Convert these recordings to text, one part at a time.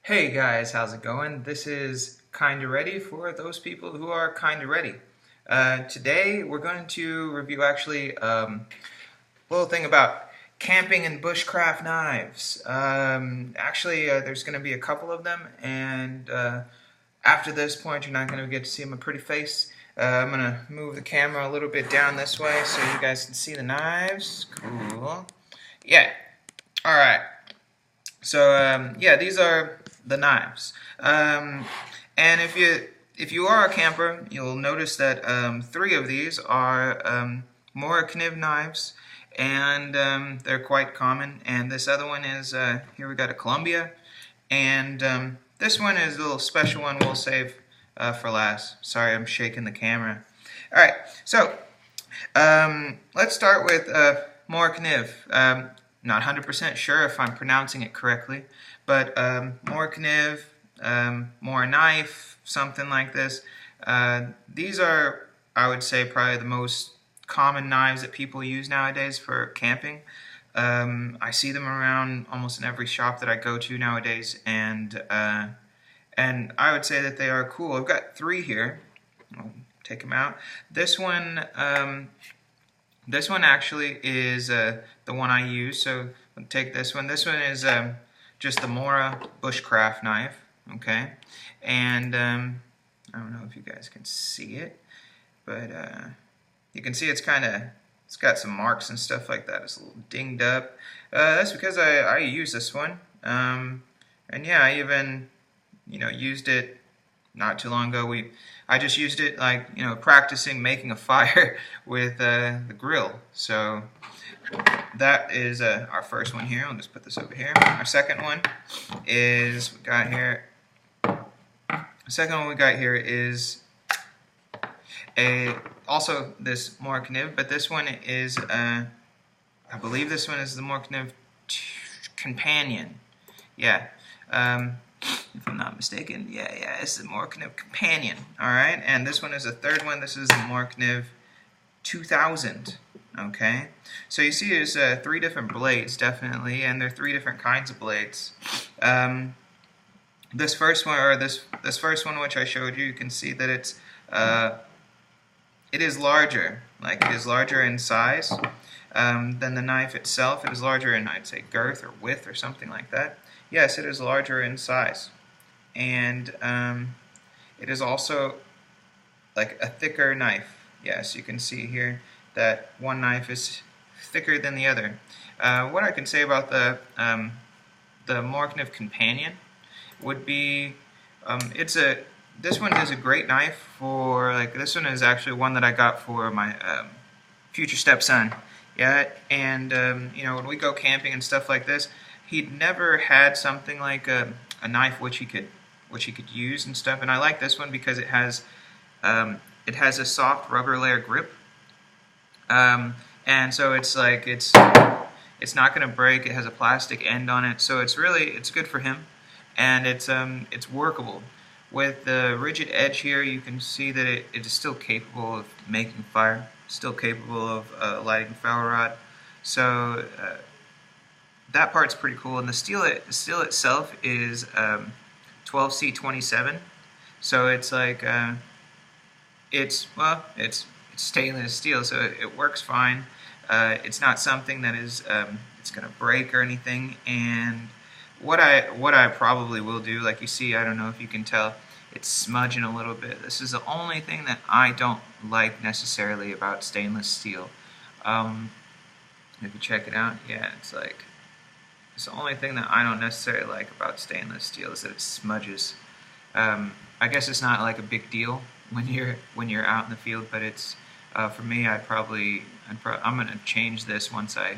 Hey guys, how's it going? This is Kinda Ready for those people who are kinda ready. Today we're going to review a little thing about camping and bushcraft knives. There's going to be a couple of them, and after this point you're not going to get to see my pretty face. I'm going to move the camera a little bit down this way so you guys can see the knives. Cool. Yeah. Alright. So yeah, these are the knives. And if you are a camper, you'll notice that three of these are Morakniv knives, and they're quite common. And this other one is here we got a Columbia, and this one is a little special one we'll save for last. Sorry, I'm shaking the camera. All right, so let's start with Morakniv. Not 100% sure if I'm pronouncing it correctly, but Morakniv, Morakniv, something like this. These are, I would say, probably the most common knives that people use nowadays for camping. I see them around almost in every shop that I go to nowadays, and I would say that they are cool. I've got three here. I'll take them out. This one actually is the one I use, so I'll take this one. This one is just the Morakniv Bushcraft knife, okay? And I don't know if you guys can see it, but you can see it's got some marks and stuff like that. It's a little dinged up. That's because I use this one, and yeah, I even used it not too long ago. I just used it practicing making a fire with the grill. So that is our first one here. I'll just put this over here. Our second one is also this Morakniv, but this one is I believe this one is the Morakniv Companion. Yeah. If I'm not mistaken, yeah, it's the Morakniv Companion. Alright, and this one is the third one. This is the Morakniv 2000. Okay, so you see there's three different blades, definitely, and they're three different kinds of blades. This first one, which I showed you, you can see that it is larger. Like, it is larger in size than the knife itself. It is larger in, I'd say, girth or width or something like that. Yes, it is larger in size, and it is also like a thicker knife. Yes, you can see here that one knife is thicker than the other. What I can say about the Morakniv Companion would be this one is a great knife for, this one is actually one that I got for my future stepson. Yeah, and when we go camping and stuff like this, he'd never had something like a knife which he could use and stuff, and I like this one because it has a soft rubber layer grip, and so it's not going to break. It has a plastic end on it, so it's good for him, and it's workable. With the rigid edge here, you can see that it is still capable of making fire, still capable of lighting a ferro rod. So that part's pretty cool, and the steel itself is 12C27, so it's it's stainless steel, so it works fine. It's not something that is it's gonna break or anything. And what I probably will do, like you see, I don't know if you can tell, it's smudging a little bit. This is the only thing that I don't like necessarily about stainless steel. If you check it out, yeah, it's the only thing that I don't necessarily like about stainless steel is that it smudges. I guess it's not like a big deal when you're out in the field, but it's for me. I'm gonna change this once or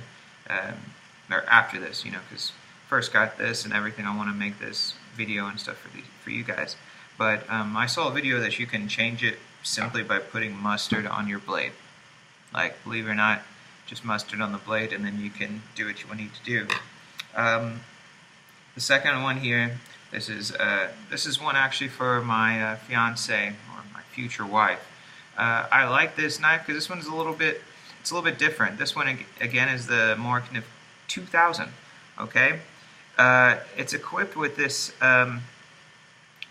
after this, because first got this and everything. I want to make this video and stuff for you guys. But I saw a video that you can change it simply by putting mustard on your blade. Like, believe it or not, just mustard on the blade, and then you can do what you need to do. The second one here, this is one actually for my fiance, or my future wife. I like this knife because this one's a little bit different. This one again is the Morakniv 2000. Okay, it's equipped with this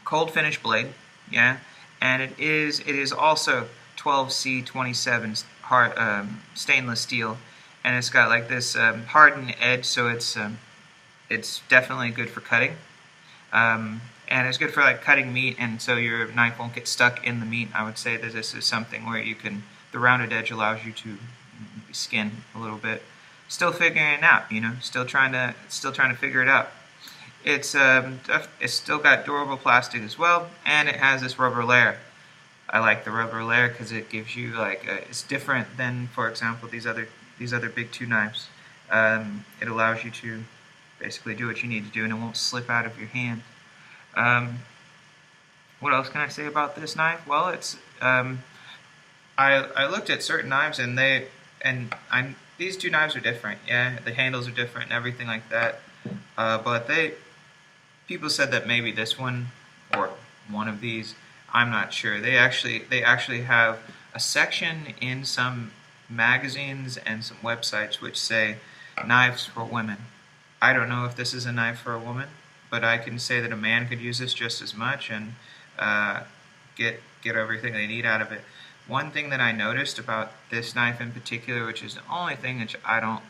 cold finish blade, yeah, and it is also 12C27 hard stainless steel, and it's got like this hardened edge, so it's definitely good for cutting, and it's good for like cutting meat, and so your knife won't get stuck in the meat. I would say that this is something where you can, the rounded edge allows you to skin a little bit. Still figuring it out, you know, still trying to figure it out. It's still got durable plastic as well, and it has this rubber layer. I like the rubber layer because it gives you like it's different than, for example, these other big two knives. It allows you to basically do what you need to do, and it won't slip out of your hand. What else can I say about this knife? Well, it's I looked at certain knives, and these two knives are different. Yeah, the handles are different and everything like that. But people said that maybe this one or one of these, I'm not sure. They actually have a section in some magazines and some websites which say knives for women. I don't know if this is a knife for a woman, but I can say that a man could use this just as much and get everything they need out of it. One thing that I noticed about this knife in particular, which is the only thing which I don't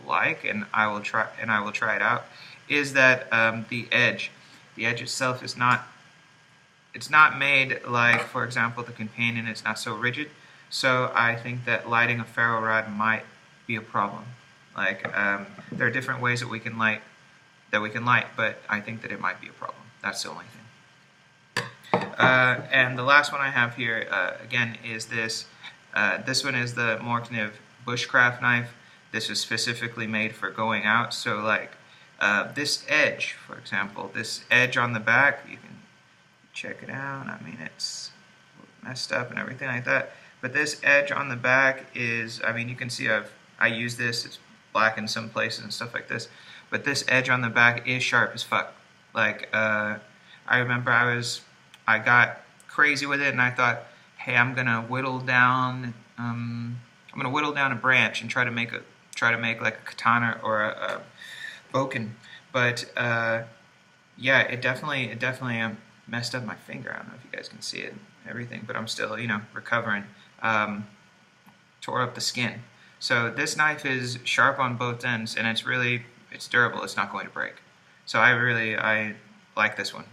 like, and I will try it out, is that the edge itself is not. It's not made like, for example, the Companion. It's not so rigid. So I think that lighting a ferro rod might be a problem. Like there are different ways that we can light, but I think that it might be a problem. That's the only thing. And the last one I have here, again, is this. This one is the Morakniv Bushcraft knife. This is specifically made for going out. So like this edge, for example, this edge on the back, you can check it out. I mean, it's messed up and everything like that. But this edge on the back is, I mean, you can see I use this. It's black in some places and stuff like this. But this edge on the back is sharp as fuck. Like I remember I got crazy with it, and I thought, hey, I'm gonna whittle down a branch and try to make like a katana or a bokken. But yeah, it definitely messed up my finger. I don't know if you guys can see it and everything, but I'm still, you know, recovering. Tore up the skin. So this knife is sharp on both ends, and it's durable. It's not going to break. So I like this one.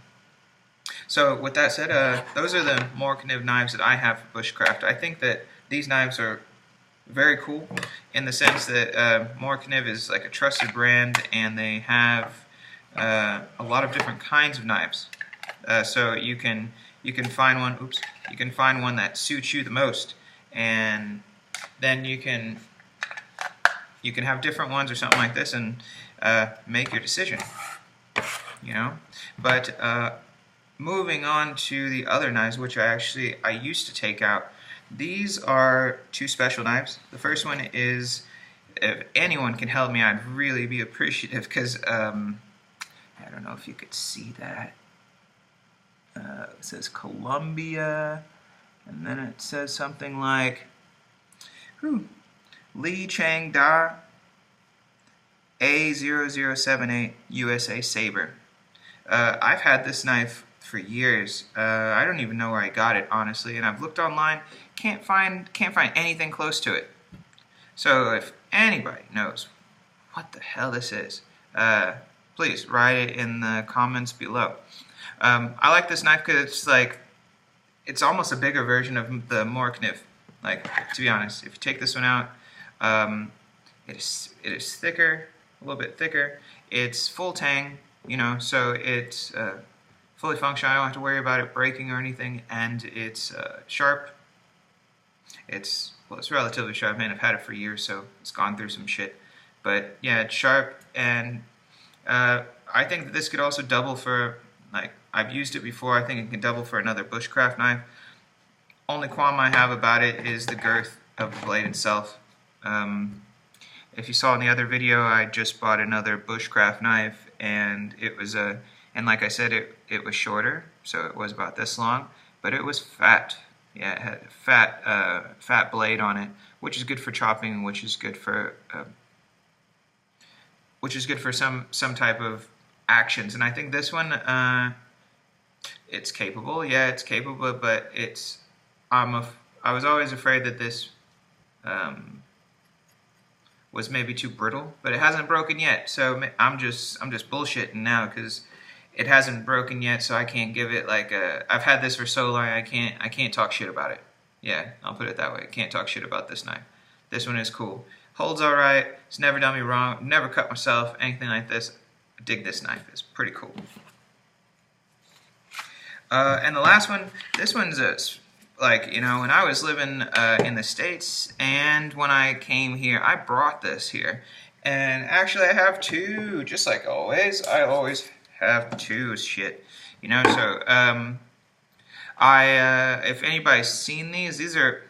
So with that said, those are the Morakniv knives that I have for Bushcraft. I think that these knives are very cool in the sense that Morakniv is like a trusted brand, and they have a lot of different kinds of knives. So you can find one. Oops, you can find one that suits you the most, and then you can have different ones or something like this, and make your decision. You know, but moving on to the other knives, which I used to take out. These are two special knives. The first one is, if anyone can help me, I'd really be appreciative, because I don't know if you could see that. It says Columbia, and then it says something like Lee Chang Da A0078 USA Saber. I've had this knife for years. I don't even know where I got it, honestly, and I've looked online, can't find anything close to it. So if anybody knows what the hell this is, please write it in the comments below. I like this knife because it's almost a bigger version of the Morakniv. Like, to be honest, if you take this one out, it is thicker, a little bit thicker. It's full tang, you know, so it's fully functional. I don't have to worry about it breaking or anything, and it's sharp. It's relatively sharp. Man, I've had it for years, so it's gone through some shit. But yeah, it's sharp, and I think that this could also double for, like, I've used it before. I think it can double for another Bushcraft knife. Only qualm I have about it is the girth of the blade itself. If you saw in the other video, I just bought another Bushcraft knife, and it was and like I said, it was shorter, so it was about this long, but it was fat. Yeah, it had a fat blade on it, which is good for chopping, which is good for some type of actions. And I think this one, it's capable. Yeah, it's capable, but I was always afraid that this was maybe too brittle, but it hasn't broken yet. So I'm just bullshitting now because it hasn't broken yet. So I can't give it like a. I've had this for so long. I can't talk shit about it. Yeah, I'll put it that way. I can't talk shit about this knife. This one is cool. Holds all right. It's never done me wrong. Never cut myself. Anything like this. I dig this knife. It's pretty cool. And the last one. This one's like, you know, when I was living in the States and when I came here, I brought this here. And actually I have two, just like always. I always have two shit. You know, so if anybody's seen these are,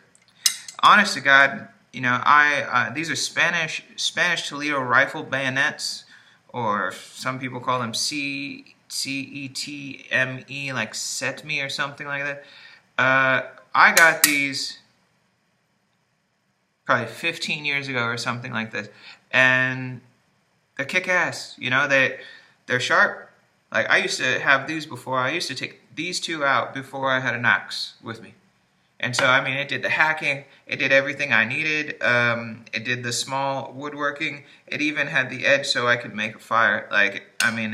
honest to God, you know, these are Spanish Toledo rifle bayonets, or some people call them CETME, like setme or something like that. I got these probably 15 years ago or something like this, and they're kick-ass. You know, they're sharp. Like, I used to have these before. I used to take these two out before I had an axe with me. And so, I mean, it did the hacking. It did everything I needed. It did the small woodworking. It even had the edge so I could make a fire. Like, I mean,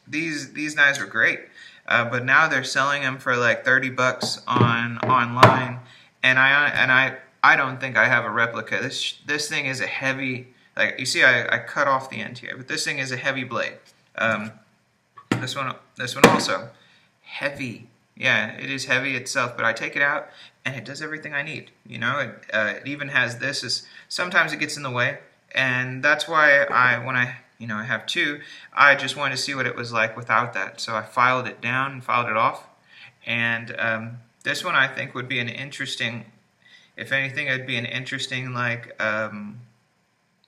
these knives were great. But now they're selling them for like $30 online, and I don't think I have a replica. This thing is a heavy, like you see, I cut off the end here, but this thing is a heavy blade. This one also heavy. Yeah, it is heavy itself, but I take it out and it does everything I need. You know, it even has this. Sometimes it gets in the way, and that's why when I have two, I just wanted to see what it was like without that. So I filed it down and filed it off. And this one I think would be an interesting, if anything, it'd be an interesting, like,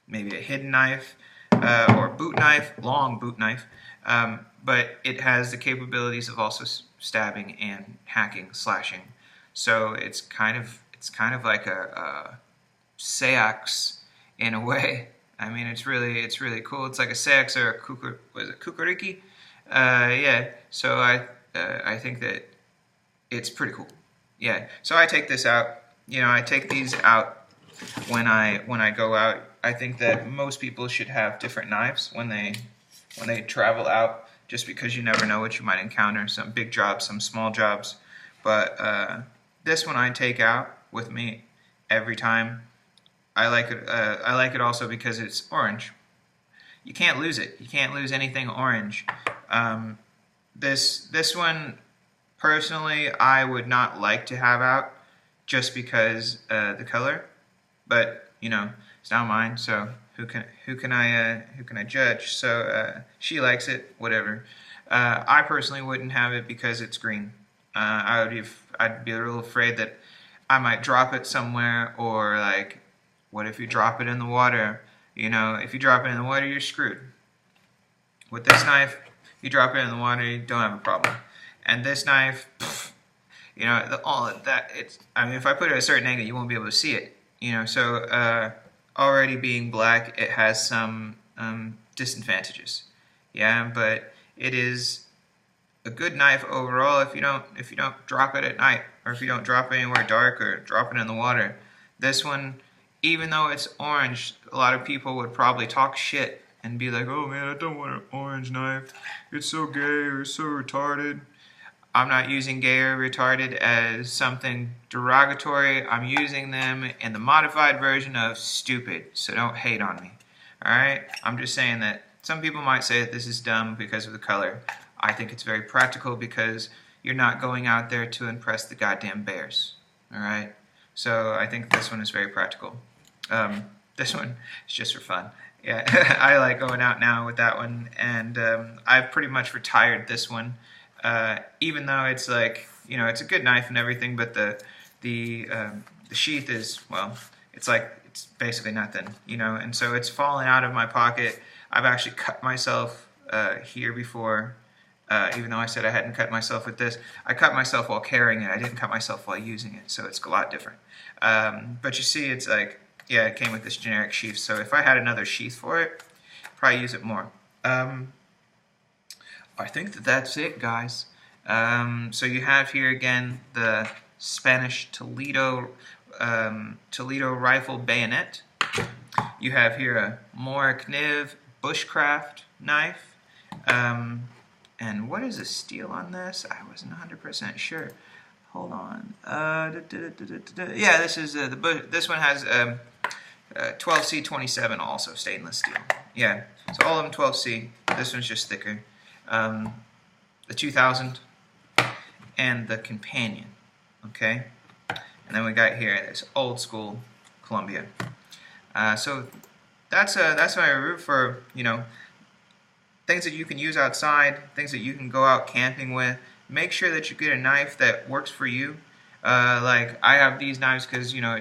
maybe a hidden knife or boot knife, long boot knife. But it has the capabilities of also stabbing and hacking, slashing. So it's kind of like a seax in a way. I mean, it's really cool. It's like a seax or a kukuriki? Yeah. So I think that it's pretty cool. Yeah. So I take this out. You know, I take these out when I go out. I think that most people should have different knives when they travel out, just because you never know what you might encounter. Some big jobs, some small jobs. But this one I take out with me every time. I like it also because it's orange. You can't lose it. You can't lose anything orange. This one, personally, I would not like to have out just because the color. But you know, it's not mine, so who can I judge? So she likes it, whatever. I personally wouldn't have it because it's green. I'd be a little afraid that I might drop it somewhere, or like, what if you drop it in the water? You know, if you drop it in the water, you're screwed. With this knife, you drop it in the water, you don't have a problem. And this knife, you know, all of that, I mean, if I put it at a certain angle, you won't be able to see it. You know, so already being black, it has some disadvantages. Yeah, but it is a good knife overall if you don't drop it at night, or if you don't drop it anywhere dark, or drop it in the water. This one, even though it's orange, a lot of people would probably talk shit and be like, "Oh man, I don't want an orange knife. It's so gay or it's so retarded." I'm not using gay or retarded as something derogatory. I'm using them in the modified version of stupid, so don't hate on me. Alright? I'm just saying that some people might say that this is dumb because of the color. I think it's very practical because you're not going out there to impress the goddamn bears. Alright? So I think this one is very practical. This one is just for fun. Yeah, I like going out now with that one, and I've pretty much retired this one. Even though it's like, you know, it's a good knife and everything, but the sheath is, well, it's basically nothing, you know, and so it's fallen out of my pocket. I've actually cut myself here before, even though I said I hadn't cut myself with this. I cut myself while carrying it. I didn't cut myself while using it, so it's a lot different. But you see, it's like, yeah, it came with this generic sheath, so if I had another sheath for it, I'd probably use it more. I think that's it, guys. So you have here again the Spanish Toledo rifle bayonet. You have here a Morakniv Bushcraft knife. And what is the steel on this? I wasn't 100% sure. Hold on. Yeah, this is this one has 12C27 also stainless steel. Yeah, so all of them 12C. This one's just thicker. The 2000 and the Companion. Okay, and then we got here this old school Columbia. So that's my review for, you know, things that you can use outside, things that you can go out camping with. Make sure that you get a knife that works for you. Like I have these knives because, you know,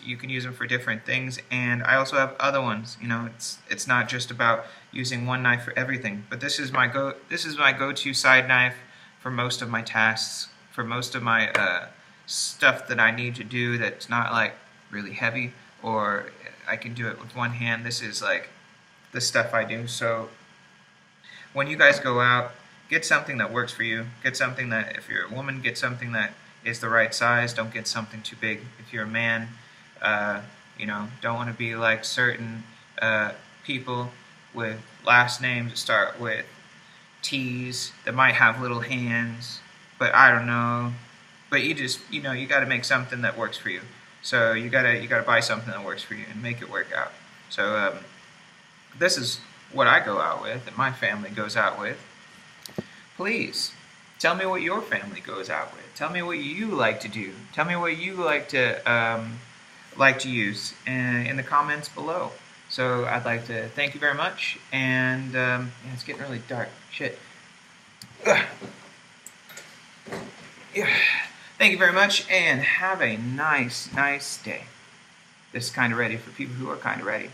you can use them for different things, and I also have other ones. You know, it's not just about using one knife for everything. But this is my go-to side knife for most of my tasks, for most of my stuff that I need to do that's not like really heavy, or I can do it with one hand. This is like the stuff I do. So when you guys go out, get something that works for you. Get something that, if you're a woman, get something that is the right size. Don't get something too big. If you're a man, you know, don't want to be like certain people with last names that start with T's that might have little hands, but I don't know. But you just, you know, you got to make something that works for you. So you gotta buy something that works for you and make it work out. So this is what I go out with, and my family goes out with. Please tell me what your family goes out with. Tell me what you like to do. Tell me what you like to use in the comments below. So I'd like to thank you very much, and yeah, it's getting really dark. Shit. Ugh. Yeah. Thank you very much, and have a nice day. This is kind of ready for people who are kind of ready.